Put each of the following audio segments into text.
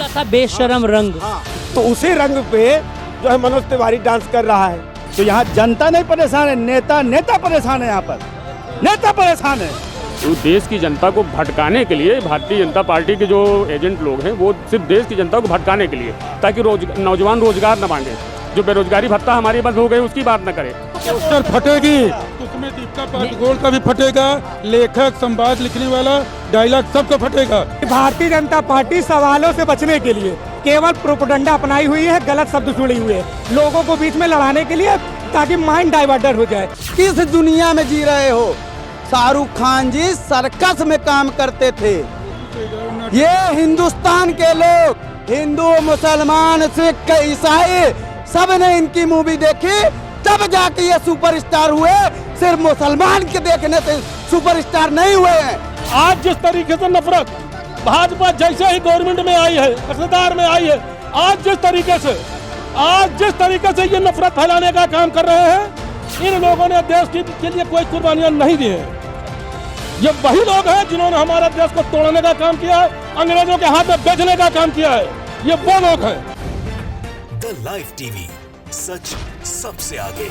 था बेशरम रंग। हाँ, तो उसी रंग पे जो है मनोज तिवारी डांस कर रहा है। तो यहाँ जनता नहीं परेशान है, नेता परेशान है। यहाँ पर नेता परेशान है। तो देश की जनता को भटकाने के लिए भारतीय जनता पार्टी के जो एजेंट लोग हैं वो सिर्फ देश की जनता को भटकाने के लिए, ताकि नौजवान रोजगार न मांगे। जो बेरोजगारी भत्ता हमारी बंद हो गई उसकी बात न करे। पोस्टर फटेगी उसमें दीपिका पादुकोण का भी फटेगा, लेखक संवाद लिखने वाला डायलॉग सबका फटेगा। भारतीय जनता पार्टी सवालों से बचने के लिए केवल प्रोपेगेंडा अपनाई हुई है, गलत शब्द जुड़े हुए हैं लोगों को बीच में लड़ाने के लिए, ताकि माइंड डाइवर्टर हो जाए। किस दुनिया में जी रहे हो? शाहरुख खान जी सर्कस में काम करते थे। ये हिंदुस्तान के लोग, हिंदू, मुसलमान, सिख, ईसाई, सब ने इनकी मूवी देखी, तब जाके ये सुपरस्टार हुए। सिर्फ मुसलमान के देखने से सुपरस्टार नहीं हुए हैं। आज जिस तरीके से नफरत भाजपा जैसे ही गवर्नमेंट में आई है, इक़्तिदार में आई है, आज जिस तरीके से ये नफरत फैलाने का काम कर रहे हैं, इन लोगों ने देश के लिए कोई कुर्बानियां नहीं दी है। ये वही लोग हैं जिन्होंने हमारा देश को तोड़ने का काम किया है, अंग्रेजों के हाथ में बेचने का काम किया है। ये वो लोग हैं। द लाइव टीवी, सच सबसे आगे।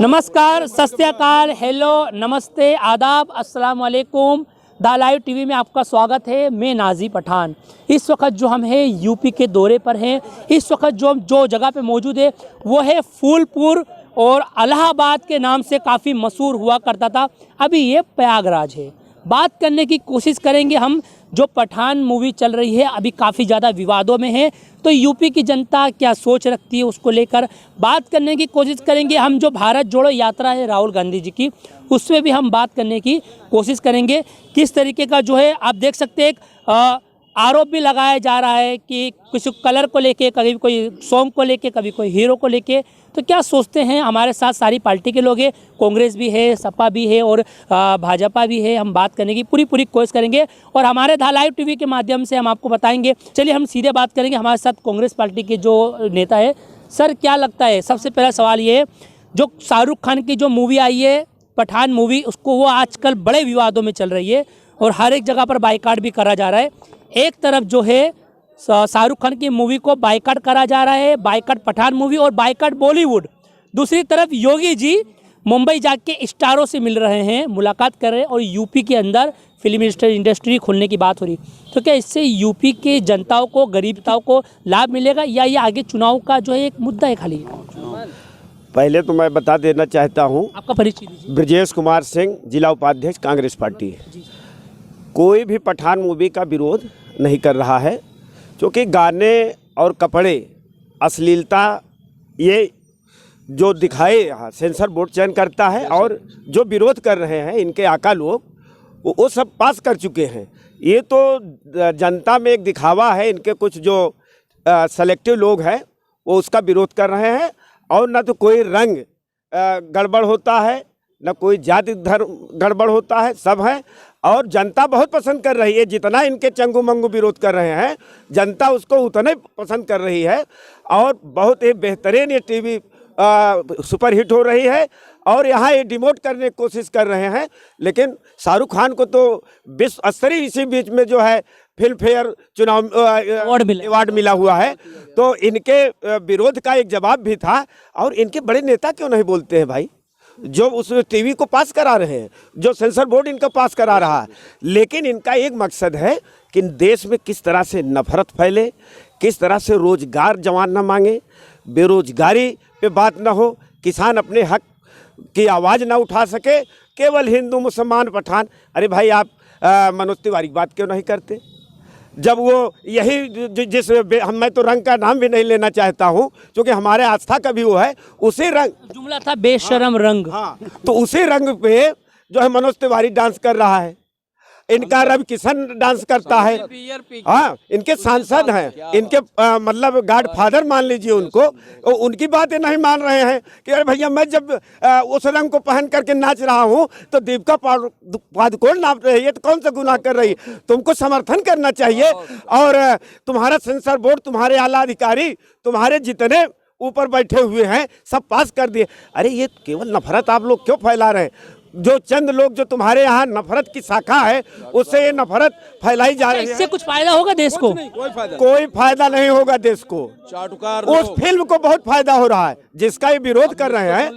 नमस्कार, सत श्री अकाल, हेलो, नमस्ते, आदाब, अस्सलाम वालेकुम। द लाइव टीवी में आपका स्वागत है। मैं नाजी पठान। इस वक्त जो हम हैं यूपी के दौरे पर हैं। इस वक्त जो जगह पे मौजूद है वो है फूलपुर, और इलाहाबाद के नाम से काफ़ी मशहूर हुआ करता था। अभी ये प्रयागराज है। बात करने की कोशिश करेंगे हम। जो पठान मूवी चल रही है अभी काफ़ी ज़्यादा विवादों में है, तो यूपी की जनता क्या सोच रखती है उसको लेकर बात करने की कोशिश करेंगे हम। जो भारत जोड़ो यात्रा है राहुल गांधी जी की, उसमें भी हम बात करने की कोशिश करेंगे। किस तरीके का जो है आप देख सकते हैं, एक आरोप भी लगाया जा रहा है कि किसी कलर को लेके, कभी कोई सॉन्ग को लेके, कभी कोई हीरो को लेके। तो क्या सोचते हैं? हमारे साथ सारी पार्टी के लोग हैं, कांग्रेस भी है, सपा भी है और भाजपा भी है। हम बात करने की पूरी कोशिश करेंगे और हमारे द लाइव टीवी के माध्यम से हम आपको बताएंगे। चलिए हम सीधे बात करेंगे। हमारे साथ कांग्रेस पार्टी के जो नेता है। सर, क्या लगता है, सबसे पहला सवाल ये है, जो शाहरुख खान की जो मूवी आई है पठान मूवी, उसको वो आजकल बड़े विवादों में चल रही है और हर एक जगह पर बाइकाट भी करा जा रहा है। एक तरफ जो है शाहरुख खान की मूवी को बाइकाट करा जा रहा है, बाइकाट पठान मूवी और बाइकाट बॉलीवुड। दूसरी तरफ योगी जी मुंबई जाके स्टारों से मिल रहे हैं, मुलाकात कर रहे हैं और यूपी के अंदर फिल्म इंडस्ट्री खोलने की बात हो रही। तो क्या इससे यूपी के जनताओं को, गरीबताओं को लाभ मिलेगा, या ये आगे चुनाव का जो है एक मुद्दा है खाली? पहले तो मैं बता देना चाहता हूँ, आपका परिचय दीजिए। ब्रजेश कुमार सिंह, जिला उपाध्यक्ष कांग्रेस पार्टी। कोई भी पठान मूवी का विरोध नहीं कर रहा है, क्योंकि गाने और कपड़े, अश्लीलता, ये जो दिखाए सेंसर बोर्ड चयन करता है, और जो विरोध कर रहे हैं इनके आका लोग वो सब पास कर चुके हैं। ये तो जनता में एक दिखावा है। इनके कुछ जो सेलेक्टिव लोग हैं वो उसका विरोध कर रहे हैं, और न तो कोई रंग गड़बड़ होता है, न कोई जाति धर्म गड़बड़ होता है, सब है। और जनता बहुत पसंद कर रही है। जितना इनके चंगू मंगू विरोध कर रहे हैं, जनता उसको उतना ही पसंद कर रही है, और बहुत ही बेहतरीन ये टीवी सुपर हिट हो रही है। और यहाँ ये डिमोट करने की कोशिश कर रहे हैं, लेकिन शाहरुख खान को तो विश्व स्तरीय इसी बीच में जो है फिल्म फेयर चुनाव अवार्ड मिला हुआ है। तो इनके विरोध का एक जवाब भी था। और इनके बड़े नेता क्यों नहीं बोलते हैं भाई, जो उस टीवी को पास करा रहे हैं, जो सेंसर बोर्ड इनका पास करा रहा है। लेकिन इनका एक मकसद है कि देश में किस तरह से नफरत फैले, किस तरह से रोजगार जवान न मांगे, बेरोजगारी पे बात न हो, किसान अपने हक की आवाज़ ना उठा सके, केवल हिंदू, मुसलमान, पठान। अरे भाई, आप मनोज तिवारी की बात क्यों नहीं करते? जब वो यही मैं तो रंग का नाम भी नहीं लेना चाहता हूँ, क्योंकि हमारे आस्था का भी वो है। उसी रंग, जुमला था बेशरम रंग। हाँ, तो उसी रंग पे जो है मनोज तिवारी डांस कर रहा है, इनका रवि किशन डांस करता है। हाँ, इनके सांसद हैं, इनके मतलब गॉड फादर मान लीजिए उनको, उनकी बातें नहीं मान रहे हैं कि अरे भैया, मैं जब उस रंग को पहन करके नाच रहा हूँ तो दीपिका पादुकोण नाच रही है, तो कौन सा गुनाह कर रही है? तुमको समर्थन करना चाहिए। और तुम्हारा सेंसर बोर्ड, तुम्हारे आला अधिकारी, तुम्हारे जितने ऊपर बैठे हुए हैं, सब पास कर दिए। अरे ये केवल नफरत आप लोग क्यों फैला रहे हैं? जो चंद लोग जो तुम्हारे यहाँ नफरत की शाखा है उससे ये नफरत फैलाई जा रही इससे है। कुछ फायदा होगा देश को? कोई फायदा नहीं होगा देश को। चाटुकार उस फिल्म को बहुत फायदा हो रहा है, जिसका ये विरोध कर रहे हैं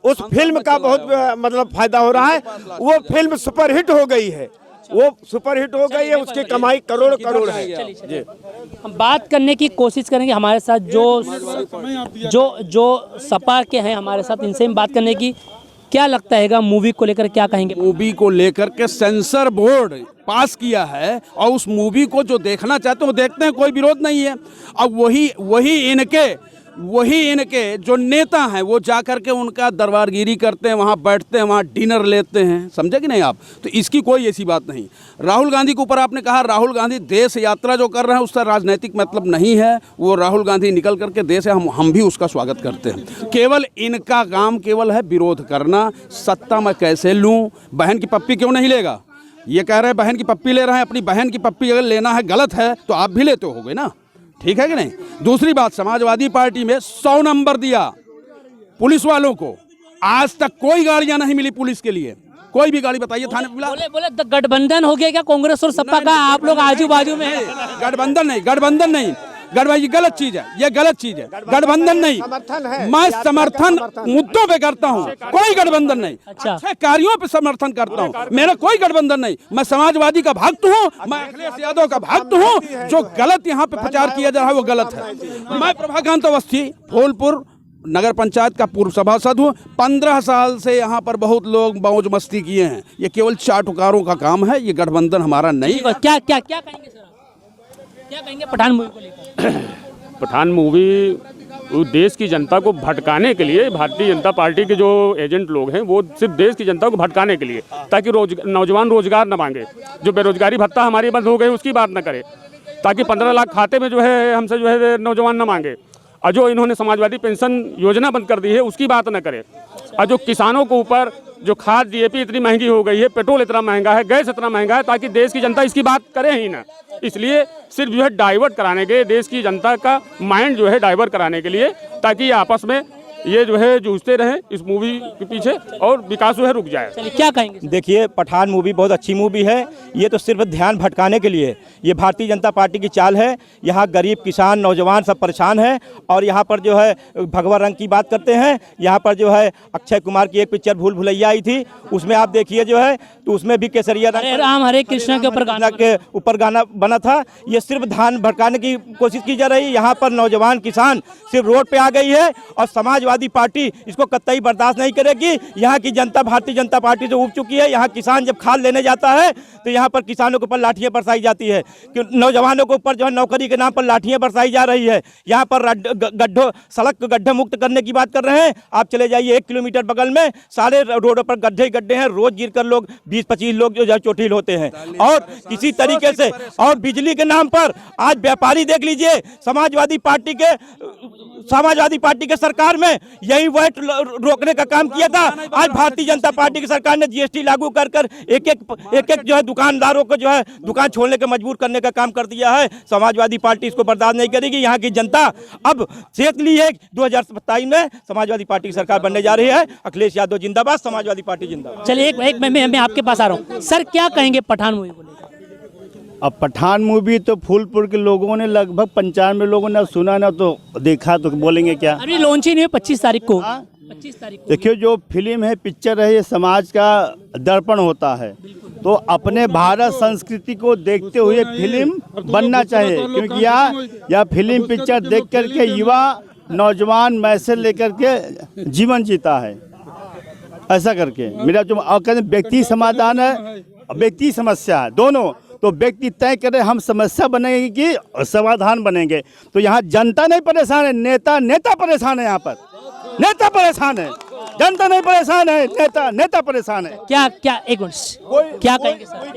उस फिल्म का बहुत मतलब फायदा हो रहा है। वो फिल्म सुपरहिट हो गई है, वो सुपरहिट हो गई है, उसकी कमाई करोड़ करोड़ है। जी, हम बात करने की कोशिश करेंगे हमारे साथ जो सपा के हैं हमारे साथ, इनसे हम बात करने की। क्या लगता है मूवी को लेकर क्या कहेंगे? मूवी को लेकर के सेंसर बोर्ड पास किया है और उस मूवी को जो देखना चाहते हैं वो देखते हैं, कोई विरोध नहीं है। अब वही इनके जो नेता हैं वो जाकर के उनका दरबारगिरी करते हैं, वहाँ बैठते हैं, वहाँ डिनर लेते हैं, समझे कि नहीं आप? तो इसकी कोई ऐसी बात नहीं। राहुल गांधी के ऊपर आपने कहा, राहुल गांधी देश यात्रा जो कर रहे हैं उसका राजनीतिक मतलब नहीं है। वो राहुल गांधी निकल करके देश है, हम भी उसका स्वागत करते हैं। केवल इनका काम केवल है विरोध करना, सत्ता मैं कैसे लूँ, बहन की पप्पी क्यों नहीं लेगा। ये कह रहे हैं बहन की पप्पी ले रहे हैं, अपनी बहन की पप्पी अगर लेना है गलत है तो आप भी लेते होगे ना, ठीक है कि नहीं? दूसरी बात, समाजवादी पार्टी में 100 नंबर दिया पुलिस वालों को, आज तक कोई गाड़ियां नहीं मिली पुलिस के लिए, कोई भी गाड़ी बताइए थाने मिला। बोले गठबंधन हो गया क्या कांग्रेस और सपा का? आप लोग आजू बाजू में हैं। गठबंधन नहीं, ये गलत चीज है, ये गलत चीज है। गठबंधन नहीं, मैं समर्थन मुद्दों पे करता हूँ, कोई गठबंधन नहीं। अच्छे कार्यों पे समर्थन करता हूँ, मेरा कोई गठबंधन नहीं। मैं समाजवादी का भक्त हूँ, मैं अखिलेश यादव का भक्त हूँ। जो गलत यहाँ पे प्रचार किया जा रहा है वो गलत है। मैं प्रभाकांत अवस्थी फूलपुर नगर पंचायत का पूर्व सभासद हूँ। 15 साल से यहाँ पर बहुत लोग मौज मस्ती किए हैं। ये केवल चाटुकारों का काम है, ये गठबंधन हमारा नहीं। क्या कहेंगे सर, क्या कहेंगे पठान मूवी को लेकर? पठान मूवी देश की जनता को भटकाने के लिए, भारतीय जनता पार्टी के जो एजेंट लोग हैं वो सिर्फ देश की जनता को भटकाने के लिए, ताकि नौजवान रोजगार न मांगे, जो बेरोजगारी भत्ता हमारी बंद हो गई उसकी बात न करे, ताकि 15 लाख खाते में जो है हमसे जो है नौजवान न मांगे, और जो इन्होंने समाजवादी पेंशन योजना बंद कर दी है उसकी बात न करे, और जो किसानों को ऊपर जो खाद डीएपी इतनी महंगी हो गई है, पेट्रोल इतना महंगा है, गैस इतना महंगा है, ताकि देश की जनता इसकी बात करे ही ना। इसलिए सिर्फ जो है डाइवर्ट कराने के, देश की जनता का माइंड जो है डाइवर्ट कराने के लिए, ताकि आपस में ये जो है जूझते रहें इस मूवी के पीछे और विकास जो है रुक जाए। चलिए क्या कहेंगे? देखिए, पठान मूवी बहुत अच्छी मूवी है। ये तो सिर्फ ध्यान भटकाने के लिए, ये भारतीय जनता पार्टी की चाल है। यहाँ गरीब किसान नौजवान सब परेशान हैं और यहाँ पर जो है भगवा रंग की बात करते हैं। यहाँ पर जो है अक्षय कुमार की एक पिक्चर भूल भुलैया आई थी, उसमें आप देखिए जो है तो उसमें भी केसरिया हरे राम हरे कृष्णा के ऊपर गाना बना था। ये सिर्फ ध्यान भटकाने की कोशिश की जा रही है। यहाँ पर नौजवान किसान सिर्फ रोड पे आ गई है और समाजवादी पार्टी इसको कतई बर्दाश्त नहीं करेगी। यहाँ की जनता भारतीय जनता पार्टी से उब चुकी है। यहाँ किसान जब खाद लेने जाता है तो यहाँ पर किसानों के ऊपर लाठियाँ बरसाई जाती है, नौजवानों के ऊपर जो है नौकरी के नाम पर लाठियाँ बरसाई जा रही है। यहाँ पर गड्ढों सड़क गड्ढे मुक्त करने की बात कर रहे हैं। आप चले जाइए 1 किलोमीटर बगल में सारे रोडों पर गड्ढे गड्ढे हैं, रोज गिरकर लोग 20-25 लोग जो है चोटिल होते हैं। और किसी तरीके से और बिजली के नाम पर आज व्यापारी देख लीजिए, समाजवादी पार्टी के सरकार में यही वैट रोकने का काम किया था। आज भारतीय जनता पार्टी की सरकार ने जीएसटी लागू कर एक जो है दुकानदारों को जो है दुकान छोड़ने के मजबूर करने का काम कर दिया है। समाजवादी पार्टी इसको बर्दाश्त नहीं करेगी। यहाँ की जनता अब सेक ली है। 2027 में समाजवादी पार्टी की सरकार बनने जा रही है। अखिलेश यादव जिंदाबाद, समाजवादी पार्टी जिंदाबाद। चलिए एक मैं आपके पास आ रहा हूँ सर, क्या कहेंगे पठान मूवी को लेकर? अब पठान मूवी तो फूलपुर के लोगों ने लगभग 95 लोगों ने सुना ना तो देखा, तो बोलेंगे क्या। अभी लॉन्च ही नहीं है 25 तारीख को। 25 तारीख को देखिए, जो फिल्म है पिक्चर है, ये समाज का दर्पण होता है। तो अपने भारत संस्कृति को देखते हुए फिल्म बनना चाहिए, क्योंकि यह फिल्म पिक्चर देख करके युवा नौजवान मैसेज लेकर के जीवन जीता है। ऐसा करके मेरा जो कहते व्यक्ति समाधान है, व्यक्ति समस्या है, दोनों। तो व्यक्ति तय करे हम समस्या बनेंगे कि समाधान बनेंगे। तो यहाँ जनता नहीं परेशान है, नेता परेशान है। यहाँ पर नेता परेशान है, जनता नहीं परेशान है, नेता परेशान है। क्या एक मिनट, क्या कहेंगे सर?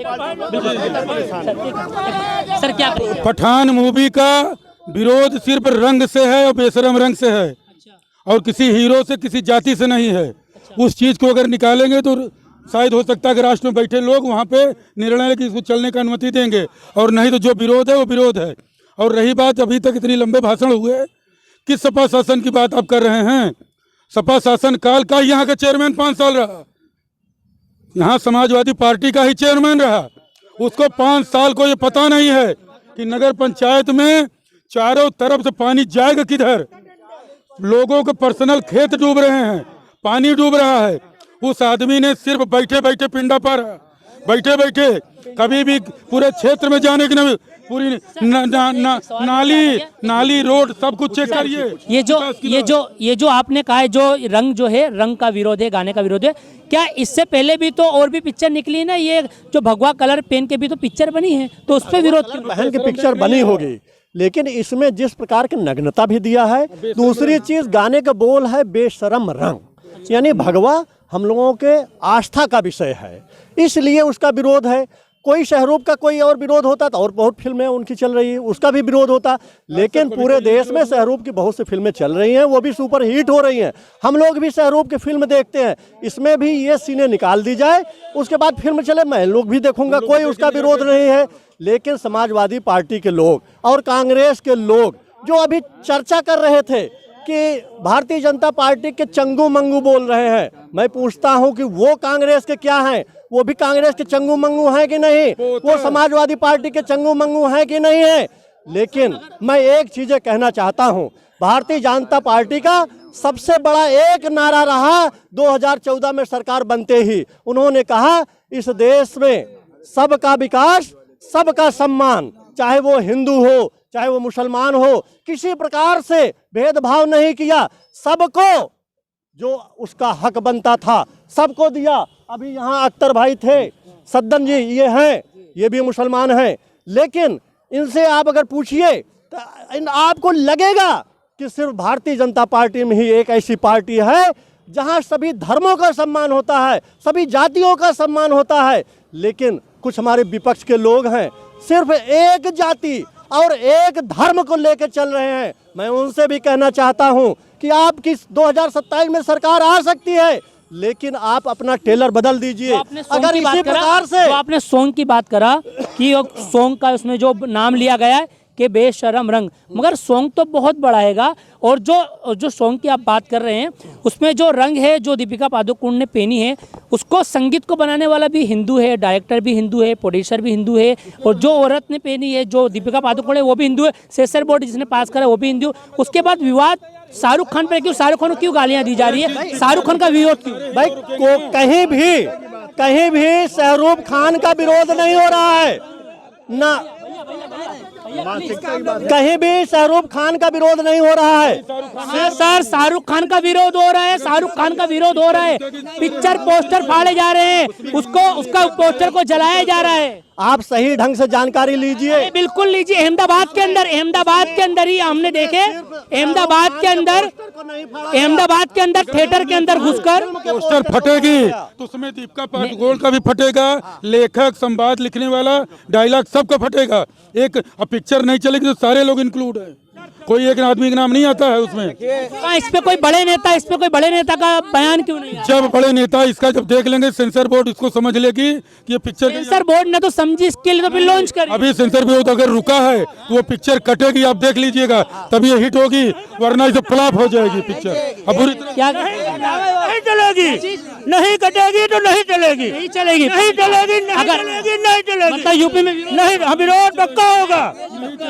सर क्या कहेंगे? पठान मूवी का विरोध सिर्फ रंग से है और बेशरम रंग से है, और किसी हीरो से किसी जाति से नहीं है। उस चीज को अगर निकालेंगे तो शायद हो सकता है कि राष्ट्र में बैठे लोग वहाँ पे निर्णय कि इसको चलने का अनुमति देंगे, और नहीं तो जो विरोध है वो विरोध है। और रही बात, अभी तक इतनी लंबे भाषण हुए, किस सपा शासन की बात आप कर रहे हैं? सपा शासन काल का यहाँ का चेयरमैन 5 साल रहा, यहाँ समाजवादी पार्टी का ही चेयरमैन रहा, उसको 5 साल को ये पता नहीं है कि नगर पंचायत में चारों तरफ से पानी जाएगा किधर। लोगों के पर्सनल खेत डूब रहे हैं, पानी डूब रहा है। उस आदमी ने सिर्फ बैठे बैठे पिंडा पर बैठे बैठे कभी भी पूरे क्षेत्र में जाने की नहीं, पूरी नाली रोड सब कुछ चेक करिए। ये जो आपने कहा है, जो रंग जो है, रंग का विरोध है, गाने का विरोध है, क्या इससे पहले भी तो और भी पिक्चर निकली ना, ये जो भगवा कलर पेन के भी तो पिक्चर बनी है, तो उस पर विरोध क्यों? बहन की पिक्चर बनी होगी, लेकिन इसमें जिस प्रकार की नग्नता भी दिया है। दूसरी चीज गाने का बोल है बेशरम रंग, यानी भगवा हम लोगों के आस्था का विषय है, इसलिए उसका विरोध है। कोई शाहरुख का कोई और विरोध होता तो और बहुत फिल्में उनकी चल रही है, उसका भी विरोध होता, लेकिन पूरे देश में शाहरुख की बहुत सी फिल्में चल रही हैं, वो भी सुपर हिट हो रही हैं। हम लोग भी शाहरुख की फिल्म देखते हैं, इसमें भी ये सीने निकाल दी जाए, उसके बाद फिल्म चले, मैं लोग भी देखूंगा, कोई उसका विरोध नहीं है। लेकिन समाजवादी पार्टी के लोग और कांग्रेस के लोग जो अभी चर्चा कर रहे थे कि भारतीय जनता पार्टी के चंगू मंगू बोल रहे हैं, मैं पूछता हूं कि वो कांग्रेस के क्या हैं? वो भी कांग्रेस के चंगू मंगू हैं कि नहीं? वो समाजवादी पार्टी के चंगू मंगू हैं कि नहीं है? लेकिन मैं एक चीज कहना चाहता हूं, भारतीय जनता पार्टी का सबसे बड़ा एक नारा रहा 2014 में सरकार बनते ही, उन्होंने कहा इस देश में सबका विकास, सबका सम्मान, चाहे वो हिंदू हो चाहे वो मुसलमान हो, किसी प्रकार से भेदभाव नहीं किया, सबको जो उसका हक बनता था सबको दिया। अभी यहाँ अख्तर भाई थे, सद्दन जी ये हैं, ये भी मुसलमान हैं, लेकिन इनसे आप अगर पूछिए तो आपको लगेगा कि सिर्फ भारतीय जनता पार्टी में ही एक ऐसी पार्टी है जहाँ सभी धर्मों का सम्मान होता है, सभी जातियों का सम्मान होता है। लेकिन कुछ हमारे विपक्ष के लोग हैं, सिर्फ एक जाति और एक धर्म को लेकर चल रहे हैं। मैं उनसे भी कहना चाहता हूं कि आपकी 2027 में सरकार आ सकती है, लेकिन आप अपना टेलर बदल दीजिए। अगर इसी प्रकार से आपने सॉन्ग की बात करा कि सॉन्ग का उसमें जो नाम लिया गया है कि बेशरम रंग, मगर सॉन्ग तो बहुत बड़ा हैगा, और जो सॉन्ग की आप बात कर रहे हैं उसमें जो रंग है जो दीपिका पादुकोण ने पहनी है, उसको संगीत को बनाने वाला भी हिंदू है, डायरेक्टर भी हिंदू है, प्रोड्यूसर भी हिंदू है, और जो औरत ने पहनी है जो दीपिका पादुकोण है वो भी हिंदू है, सेंसर बोर्ड जिसने पास करा वो भी हिंदू। उसके बाद विवाद शाहरुख खान पर, क्यों शाहरुख खान को क्यों गालियां दी जा रही है? शाहरुख खान का विरोध क्यों? भाई कहीं भी शाहरुख खान का विरोध नहीं हो रहा है ना, कहीं भी शाहरुख खान का विरोध नहीं हो रहा है। सर शाहरुख खान का विरोध हो रहा है, शाहरुख खान का विरोध हो रहा है, पिक्चर पोस्टर फाड़े जा रहे हैं, उसका पोस्टर को जलाया जा रहा है। आप सही ढंग से जानकारी लीजिए। बिल्कुल लीजिए। अहमदाबाद के अंदर ही हमने देखे, अहमदाबाद के अंदर थिएटर के अंदर घुसकर पोस्टर फटेगी तो उसमें दीपिका पादुकोण का भी फटेगा, लेखक, संवाद लिखने वाला, डायलॉग सबका फटेगा। एक पिक्चर नहीं चलेगी तो सारे लोग इंक्लूड है, कोई एक आदमी का नाम नहीं आता है उसमें। इस पे कोई बड़े नेता का बयान क्यों नहीं? जब बड़े नेता इसका जब देख लेंगे, सेंसर बोर्ड इसको समझ लेगी कि ये पिक्चर, सेंसर बोर्ड ने तो समझी, इसके लिए तो फिर लॉन्च करें। अभी सेंसर बोर्ड अगर रुका है तो वो पिक्चर कटेगी, आप देख लीजिएगा, तभी ये हिट होगी, वरना इसे फ्लॉप हो जाएगी पिक्चर। अब बुरी क्या नहीं चलेगी, नहीं कटेगी तो नहीं चलेगी, नहीं चलेगी, अगर नहीं चलेगी मतलब यूपी में नहीं, विरोध पक्का होगा,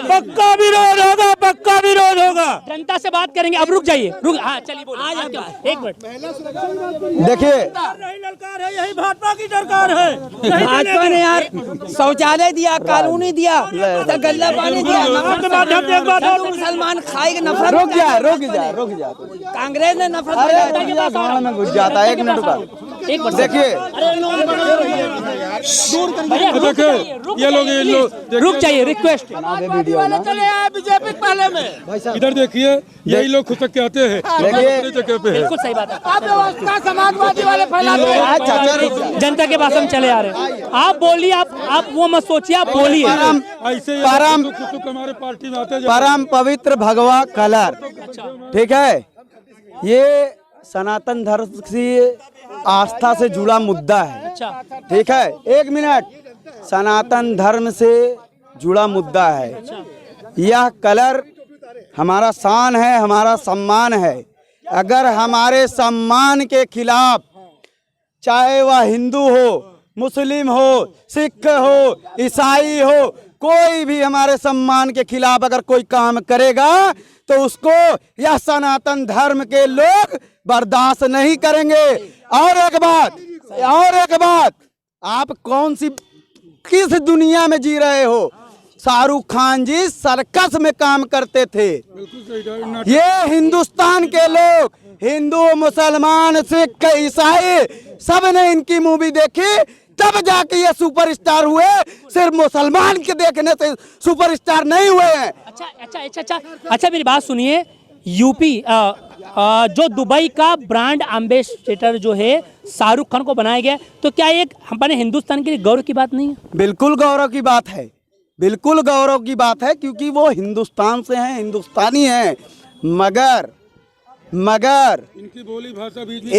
पक्का विरोध होगा, पक्का विरोध होगा। जनता से बात करेंगे। अब रुक जाइए, हाँ चलिए बोलिए, एक मिनट। देखिए सरकार है, यही भाजपा की सरकार है। भाजपा ने यार शौचालय दिया, कानूनी दिया, गल्ला पानी दिया, मुसलमान खाएगा, नफरत। रुक जा कांग्रेस ने नफरत में घुस जाता है। एक मिनट का देखिए, ये लोग रुक जाइए, रिक्वेस्ट। बीजेपी पहले में इधर देखिए, यही लोग खुशक के आते हैं जगह पे। बिल्कुल सही बात है। समाजवादी वाले फैलाते हैं। जनता के पास हम चले आ रहे हैं। आप बोलिए, आप वो मत सोचिए, आप बोलिए। ऐसे हमारे पार्टी में आते परम पवित्र भगवा कलर, ठीक है, ये सनातन धर्म की आस्था से जुड़ा मुद्दा है, ठीक है। एक मिनट, सनातन धर्म से जुड़ा मुद्दा है। यह कलर हमारा शान है, हमारा सम्मान है। अगर हमारे सम्मान के खिलाफ चाहे वह हिंदू हो, मुस्लिम हो, सिख हो, ईसाई हो, कोई भी हमारे सम्मान के खिलाफ अगर कोई काम करेगा तो उसको यह सनातन धर्म के लोग बर्दाश्त नहीं करेंगे। और एक बात, आप कौन सी किस दुनिया में जी रहे हो? शाहरुख खान जी सर्कस में काम करते थे। ये हिंदुस्तान के लोग, हिंदू, मुसलमान, सिख, ईसाई, सब ने इनकी मूवी देखी, तब जाके ये सुपरस्टार हुए। सिर्फ मुसलमान के देखने से सुपरस्टार नहीं हुए हैं। अच्छा मेरी बात सुनिए। यूपी जो दुबई का ब्रांड एम्बेसडर जो है शाहरुख खान को बनाया गया, तो क्या एक हमारे हिंदुस्तान के लिए गौरव की बात नहीं है? बिल्कुल गौरव की बात है, बिल्कुल गौरव की बात है, क्योंकि वो हिंदुस्तान से हैं, हिंदुस्तानी हैं। मगर इनकी बोली भाषा बीच में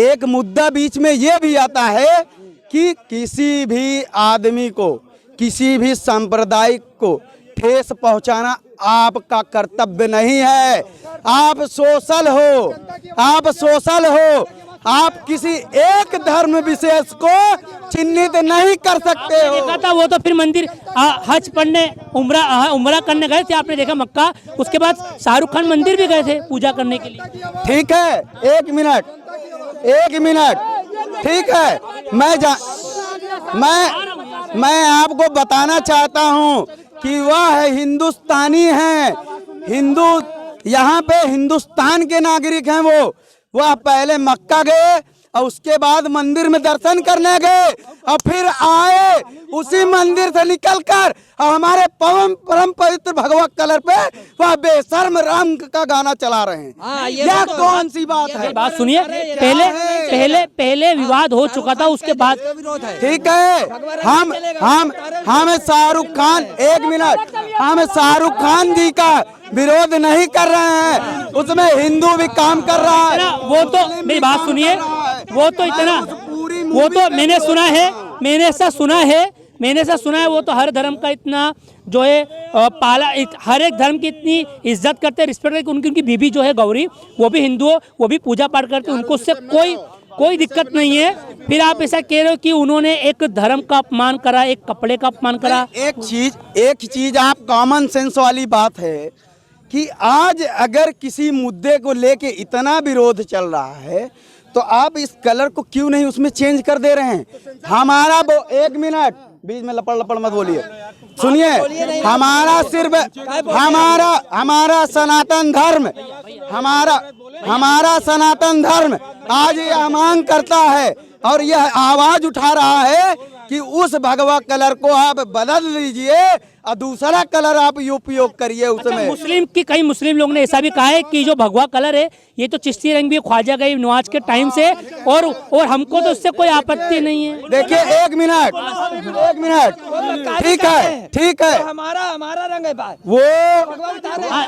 एक मुद्दा बीच में ये भी आता है कि किसी भी आदमी को, किसी भी सांप्रदायिक को ठेस पहुंचाना आपका कर्तव्य नहीं है। आप सोशल हो, आप किसी एक धर्म विशेष को चिन्हित नहीं कर सकते हो। देखा था वो तो फिर मंदिर हज पढ़ने उम्रा करने गए थे, आपने देखा मक्का, उसके बाद शाहरुख खान मंदिर भी गए थे पूजा करने के लिए। ठीक है, एक मिनट, ठीक है, मैं आपको बताना चाहता हूँ कि वह हिंदुस्तानी हैं, हिंदू, यहाँ पे हिंदुस्तान के नागरिक हैं। वह पहले मक्का गए और उसके बाद मंदिर में दर्शन करने गए और फिर आए, उसी मंदिर से निकलकर और हमारे परम पवित्र भगवा कलर पे वह बेशर्म राम का गाना चला रहे हैं। यह कौन सी बात है? बात सुनिए, पहले विवाद हो चुका था, उसके बाद ठीक है, हम शाहरुख खान, एक मिनट, हम शाहरुख खान जी का विरोध नहीं कर रहे हैं, उसमें हिंदू भी काम कर रहा है। वो तो मेरी बात सुनिए, वो तो मैंने सुना है, वो तो हर धर्म का इतना जो है हर एक धर्म की इतनी इज्जत करते हैं, रिस्पेक्ट करते, उनकी बीबी जो है गौरी, वो भी हिंदू हो, वो भी पूजा पाठ करते, उनको उससे कोई दिक्कत नहीं है। फिर आप ऐसा कह रहे हो कि उन्होंने एक धर्म का अपमान करा, एक कपड़े का अपमान करा। एक चीज आप कॉमन सेंस वाली बात है कि आज अगर किसी मुद्दे को लेके इतना विरोध चल रहा है तो आप इस कलर को क्यों नहीं उसमें चेंज कर दे रहे हैं? हमारा एक मिनट, बीच में लपड़ मत बोलिए, सुनिए, हमारा सनातन धर्म, हमारा सनातन धर्म आज यह मांग करता है और यह आवाज उठा रहा है कि उस भगवा कलर को आप बदल लीजिए और दूसरा कलर आप उपयोग करिए उसमें। कई मुस्लिम लोग ने ऐसा भी कहा है कि जो भगवा कलर है ये तो चिश्ती रंग भी ख्वाजा गरीब नवाज के टाइम से, और हमको तो उससे कोई आपत्ति नहीं है। देखिए, एक मिनट, ठीक है, हमारा रंग है बात। वो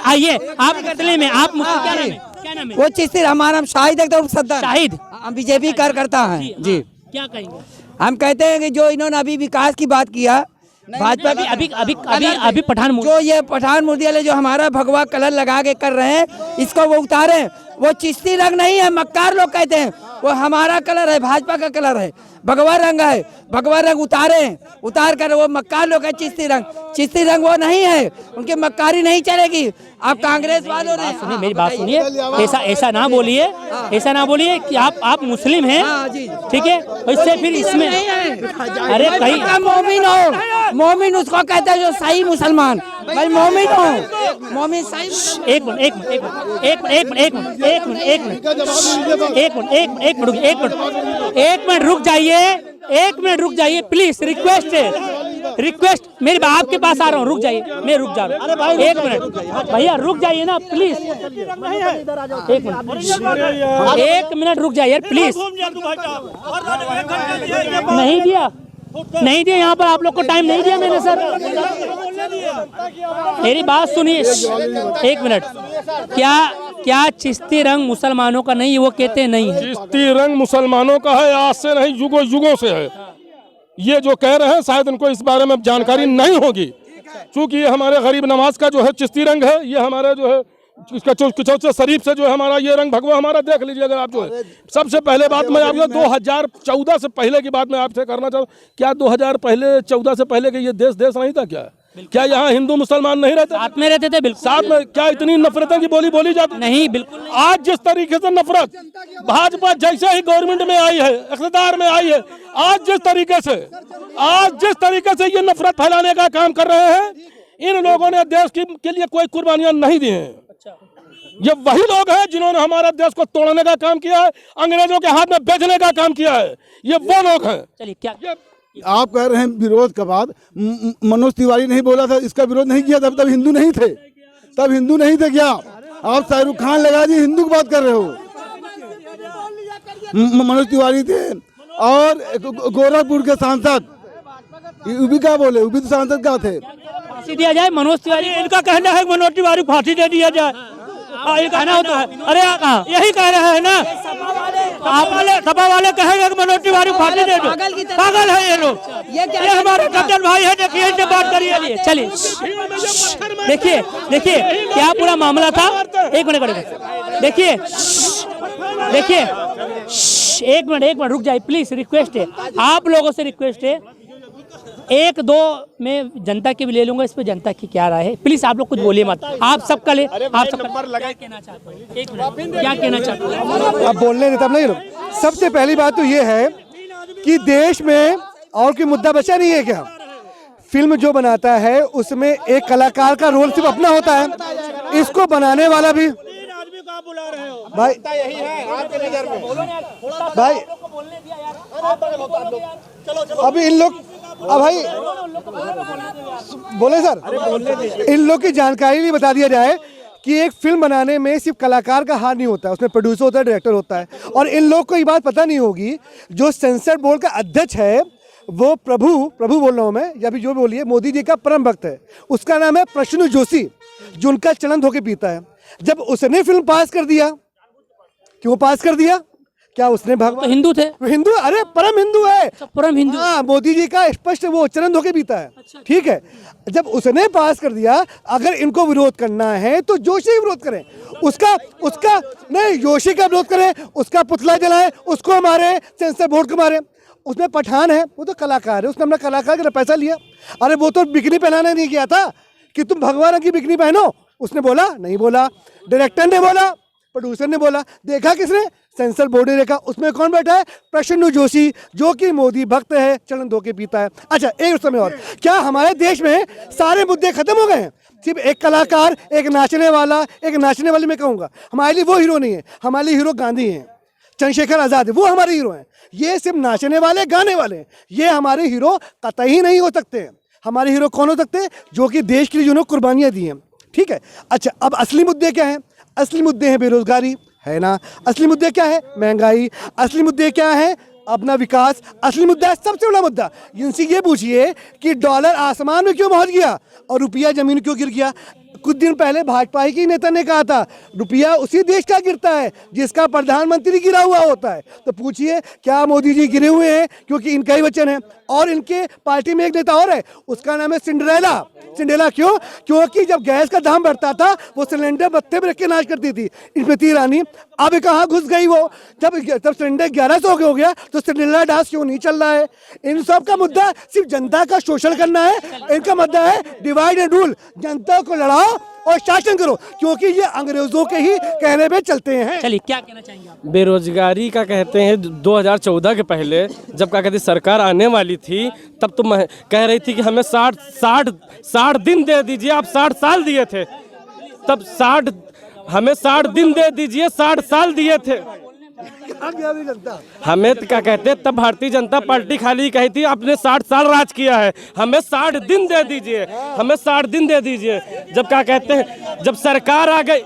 आइए, आप कतले में आप क्या नाम है? वो चिश्ती, हमारा शाहिद एकदम सद्दार, शाहिद, हम बीजेपी कार्यकर्ता हैं जी। क्या कहेंगे? हम कहते हैं कि जो इन्होंने अभी विकास की बात किया, भाजपा की अभी पठान जो ये पठान मूर्ति वाले जो हमारा भगवा कलर लगा के कर रहे हैं, इसको वो उतारे। वो चिश्ती रंग नहीं है, मक्कार लोग कहते हैं, वो हमारा कलर है, भाजपा का कलर है, भगवा रंग है। भगवा रंग उतार कर वो मक्कार लोग है चिश्ती रंग वो नहीं है, उनकी मक्कारी नहीं चलेगी। आप कांग्रेस वालों ने सुनिए, मेरी बात सुनिए, ऐसा ना बोलिए कि आप मुस्लिम हैं, ठीक है, इससे फिर इसमें अरे कहीं मोमिन उसको कहते हैं जो सही मुसलमान, भाई मोमिन हो, मोमिन सही। एक मिनट रुक जाइए प्लीज, रिक्वेस्ट मेरे आपके पास आ रहा हूँ, रुक जाइए, मैं रुक जा रहा हूँ, एक मिनट भैया, रुक जाइए ना प्लीज, एक मिनट रुक जाइए प्लीज। नहीं दिया यहाँ पर, आप लोग को टाइम नहीं दिया मैंने सर। मेरी बात सुनिए, एक मिनट, क्या चिश्ती रंग मुसलमानों का नहीं? वो कहते नहीं है चिश्ती रंग मुसलमानों का है, आज से नहीं, युगों से है। ये जो कह रहे हैं शायद इनको इस बारे में जानकारी नहीं होगी, क्योंकि ये हमारे गरीब नवाज का जो है चिश्ती रंग है, ये हमारे जो है इसका चौथे शरीफ से जो है हमारा ये रंग भगवा हमारा देख लीजिए अगर आप जो है। सबसे पहले बात मैं आपको 2014 से पहले की बात मैं आपसे करना चाहूँ, क्या 2014 से पहले के ये देश नहीं था क्या यहाँ हिंदू मुसलमान नहीं रहते? साथ में रहते थे, बिल्कुल साथ में। क्या इतनी नफरतें की बोली जाती? नहीं, बिल्कुल नहीं। आज जिस तरीके से नफरत भाजपा जैसे ही गवर्नमेंट में आई है, इख्तियार में आई है, आज जिस तरीके से ये नफरत फैलाने का काम कर रहे हैं, इन लोगों ने देश के लिए कोई कुर्बानियां नहीं दी हैं। ये वही लोग हैं जिन्होंने हमारे देश को तोड़ने का काम किया है, अंग्रेजों के हाथ में बेचने का काम किया है। ये वो लोग हैं। चलिए, क्या आप कह रहे हैं विरोध के बाद मनोज तिवारी नहीं बोला था, इसका विरोध नहीं किया तब हिंदू नहीं थे, क्या आप शाहरुख खान लगा दिए हिंदू की बात कर रहे हो? मनोज तिवारी थे और गोरखपुर के सांसद उभी क्या बोले, उभी तो सांसद क्या थे? फांसी दिया जाए मनोज तिवारी? इनका कहना है मनोज तिवारी फांसी दे दिया जाए, ये कहना होता है। अरे यही कह रहे हैं ना, सपा वाले कहेंगे कि मनोज तिवारी फांसी दे दो। पागल है ये लोग। ये हमारे कप्तान भाई है, देखिए इनसे बात करिए। चलिए, देखिए क्या पूरा मामला था। एक मिनट देखिए, एक मिनट रुक जाइए प्लीज। रिक्वेस्ट है, आप लोगों से रिक्वेस्ट है, 1-2 में जनता की भी ले लूंगा, इस पे जनता की क्या राय है। प्लीज आप लोग कुछ बोलिए मत, आप सबका ले, आप सबका क्या कहना चाहते हैं? एक मिनट, क्या कहना चाहते हैं? अब बोलने देता नहीं लोग। सबसे पहली बात तो ये है कि देश में और कोई मुद्दा बचा नहीं है क्या? फिल्म जो बनाता है उसमें एक कलाकार का रोल सिर्फ अपना होता है, इसको बनाने वाला भी भाई अभी इन लोग भाई बोले सर, इन लोग की जानकारी भी बता दिया जाए कि एक फिल्म बनाने में सिर्फ कलाकार का हाथ नहीं होता है, उसमें प्रोड्यूसर होता है, डायरेक्टर होता है। और इन लोग को ये बात पता नहीं होगी, जो सेंसर बोर्ड का अध्यक्ष है वो प्रभु बोल रहा हूँ मैं, या भी जो बोलिए, मोदी जी का परम भक्त है। उसका नाम है प्रश्न जोशी, जो उनका चलन धोके पीता है। जब उसने फिल्म पास कर दिया, क्यों पास कर दिया? क्या उसने भगवान तो हिंदू थे? हिंदू, अरे परम हिंदू है, परम हिंदू। हाँ, मोदी जी का स्पष्ट वो चरण धोके पीता है। ठीक है, जब उसने पास कर दिया, अगर इनको विरोध करना है तो जोशी विरोध करें, उसका नहीं, जोशी का विरोध करें, उसका पुतला जलाएं, उसको मारे, सेंसर बोर्ड को मारे। उसमें पठान है, वो तो कलाकार है, उसने अपना कलाकार का पैसा लिया। अरे वो तो बिकनी पहनाने नहीं किया था कि तुम भगवान रंग की बिकनी पहनो, उसने बोला नहीं बोला, डायरेक्टर ने बोला, प्रोड्यूसर ने बोला, देखा किसने? सेंसर बोर्ड ने देखा। उसमें कौन बैठा है? प्रश्न जोशी, जो कि मोदी भक्त है, चलन धोके पीता है। अच्छा, एक समय और, क्या हमारे देश में सारे मुद्दे खत्म हो गए हैं? सिर्फ एक कलाकार, एक नाचने वाली मैं कहूँगा, हमारे लिए वो हीरो नहीं है। हमारे लिए हीरो गांधी हैं, चंद्रशेखर आज़ाद है, वो हमारे हीरो हैं। ये सिर्फ नाचने वाले, गाने वाले, ये हमारे हीरो कतई नहीं हो सकते हैं। हमारे हीरो कौन हो सकते हैं? जो कि देश के लिए जिन्होंने कुर्बानियाँ दी हैं। ठीक है, अच्छा, अब असली मुद्दे क्या हैं? असली मुद्दे हैं बेरोजगारी, है ना? असली मुद्दे क्या है? महंगाई। असली मुद्दे क्या है? अपना विकास। असली मुद्दा है, सबसे बड़ा मुद्दा, इनसे ये पूछिए कि डॉलर आसमान में क्यों पहुंच गया और रुपया जमीन क्यों गिर गया? कुछ दिन पहले भाजपा ही की नेता ने कहा था, रुपया उसी देश का गिरता है जिसका प्रधानमंत्री गिरा हुआ होता है। तो पूछिए, क्या मोदी जी गिरे हुए हैं? क्योंकि इनका ही वचन है। और इनके पार्टी में एक नेता और है, उसका नाम है सिंड्रेला। क्यों? क्योंकि जब गैस का दाम बढ़ता था, वो सिलेंडर बत्ते में रख के नाच करती थी स्मृति ईरानी। अब कहाँ घुस गई वो? जब सिलेंडर 1100 हो गया तो सिंड्रेला डांस क्यों नहीं चल रहा है? इन सब का मुद्दा सिर्फ जनता का शोषण करना है। इनका मुद्दा है डिवाइड एंड रूल, जनता को लड़ाओ और शासन करो, क्योंकि ये अंग्रेजों के ही कहने पे चलते हैं। चलिए, क्या कहना चाहेंगे आप? बेरोजगारी का कहते हैं 2014 के पहले जब क्या कहते सरकार आने वाली थी, तब तो कह रही थी कि हमें 60 दिन दे दीजिए। आप 60 साल दिए थे, तब हमें 60 दिन दे दीजिए, 60 साल दिए थे हमें। तो क्या कहते तब भारतीय जनता पार्टी खाली कही थी आपने 60 साल राज किया है, हमें 60 दिन दे दीजिए, हमें 60 दिन दे दीजिए। जब क्या कहते हैं, जब सरकार आ गई,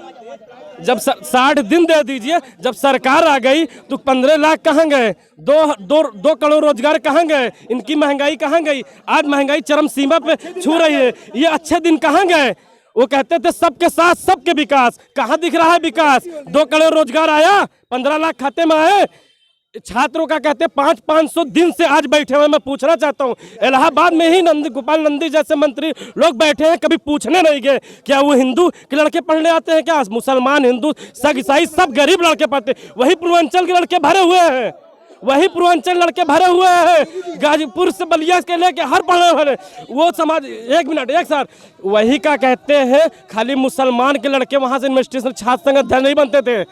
जब 60 दिन दे दीजिए, जब सरकार आ गई तो 15 लाख कहाँ गए? 2 करोड़ रोजगार कहाँ गए? इनकी महंगाई कहाँ गई? आज महंगाई चरम सीमा पे छू रही है। ये अच्छे दिन कहाँ गए? वो कहते थे सबके साथ सबके विकास, कहाँ दिख रहा है विकास? 2 करोड़ रोजगार आया, 15 लाख खाते में आए, छात्रों का कहते हैं 500 दिन से आज बैठे हुए। मैं पूछना चाहता हूँ, इलाहाबाद में ही गोपाल नंदी जैसे मंत्री लोग बैठे हैं, कभी पूछने नहीं गए क्या वो हिंदू के लड़के पढ़ने आते हैं क्या? मुसलमान, हिंदू, सिख, ईसाई सब गरीब लड़के पढ़ते हैं। वही पूर्वांचल के लड़के भरे हुए हैं, वही पूर्वांचल लड़के भरे हुए हैं, गाजीपुर से बलिया के लेके हर पढ़े भरे वो समाज। एक मिनट, एक साथ वही का कहते हैं खाली मुसलमान के लड़के वहाँ से एडमिनिस्ट्रेशन छात्र संघ अध्यक्ष नहीं बनते थे,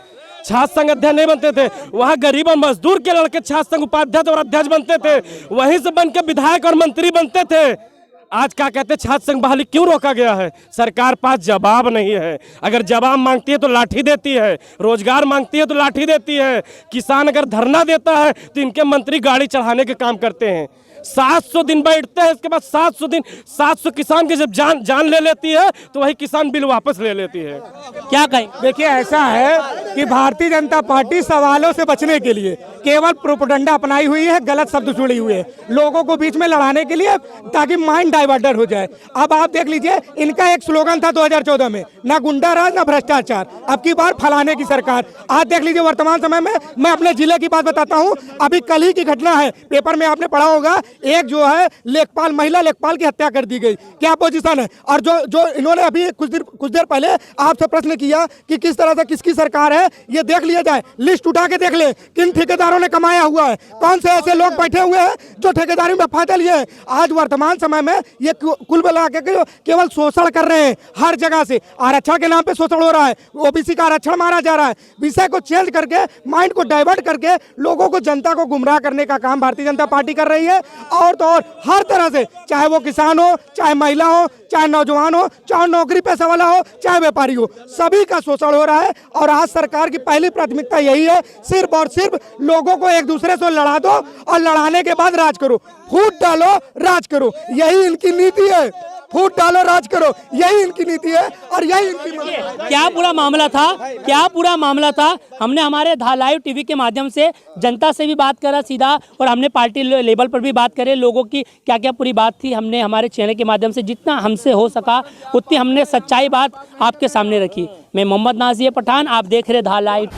छात्र संघ अध्यक्ष नहीं बनते थे। वहाँ गरीब और मजदूर के लड़के छात्र संघ उपाध्यक्ष और अध्यक्ष बनते थे, वहीं से बन के विधायक और मंत्री बनते थे। आज क्या कहते हैं छात्र संघ बहाली क्यों रोका गया है? सरकार पास जवाब नहीं है। अगर जवाब मांगती है तो लाठी देती है, रोजगार मांगती है तो लाठी देती है। किसान अगर धरना देता है तो इनके मंत्री गाड़ी चढ़ाने के काम करते हैं। 700 दिन बैठते हैं, इसके बाद 700 दिन 700 किसान की जब जान ले लेती है तो वही किसान बिल वापस ले लेती है। क्या कहें? देखिए, ऐसा है कि भारतीय जनता पार्टी सवालों से बचने के लिए केवल प्रोपेगेंडा अपनाई हुई है, गलत शब्द जुड़े हुए हैं लोगों को बीच में लड़ाने के लिए, ताकि माइंड डाइवर्टर हो जाए। अब आप देख लीजिए, इनका एक स्लोगन था 2014 में, ना गुंडा राज ना भ्रष्टाचार, अब की बार फलाने की सरकार। आज देख लीजिए वर्तमान समय में, मैं अपने जिले की बात बताता हूँ, अभी कल ही की घटना है, पेपर में आपने पढ़ा होगा, एक जो है लेखपाल, महिला लेखपाल की हत्या कर दी गई। क्या पोजीशन है? और जो इन्होंने अभी कुछ देर पहले आपसे प्रश्न किया कि किस तरह से किसकी सरकार है, ये देख लिया जाए, लिस्ट उठा के देख ले किन ठेकेदारों ने कमाया हुआ है, कौन से ऐसे लोग बैठे हुए हैं जो ठेकेदारी में फायदा लिए हैं। आज वर्तमान समय में ये कुल मिला के केवल शोषण कर रहे हैं, हर जगह से आरक्षण के नाम पे शोषण हो रहा है, ओबीसी का आरक्षण मारा जा रहा है। विषय को चेंज करके, माइंड को डाइवर्ट करके लोगों को, जनता को गुमराह करने का काम भारतीय जनता पार्टी कर रही है। और तो और हर तरह से, चाहे वो किसान हो, चाहे महिला हो, चाहे नौजवान हो, चाहे नौकरी पेशा वाला हो, चाहे व्यापारी हो, सभी का शोषण हो रहा है। और आज सरकार की पहली प्राथमिकता यही है, सिर्फ और सिर्फ लोगों को एक दूसरे से लड़ा दो और लड़ाने के बाद राज करो, फूट डालो राज करो, यही इनकी नीति है। फूट डालो राज करो, यही इनकी नीति है और यही इनकी। क्या पूरा मामला था, क्या पूरा मामला था? हमने हमारे धा लाइव टीवी के माध्यम से जनता से भी बात करा सीधा, और हमने पार्टी लेवल पर भी बात करे, लोगों की क्या क्या पूरी बात थी। हमने हमारे चैनल के माध्यम से जितना हमसे हो सका उतनी हमने सच्चाई बात आपके सामने रखी। मैं मोहम्मद नाज़ी पठान, आप देख रहे धा लाइव।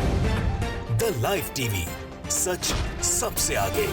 द लाइव टीवी, सच सबसे आगे।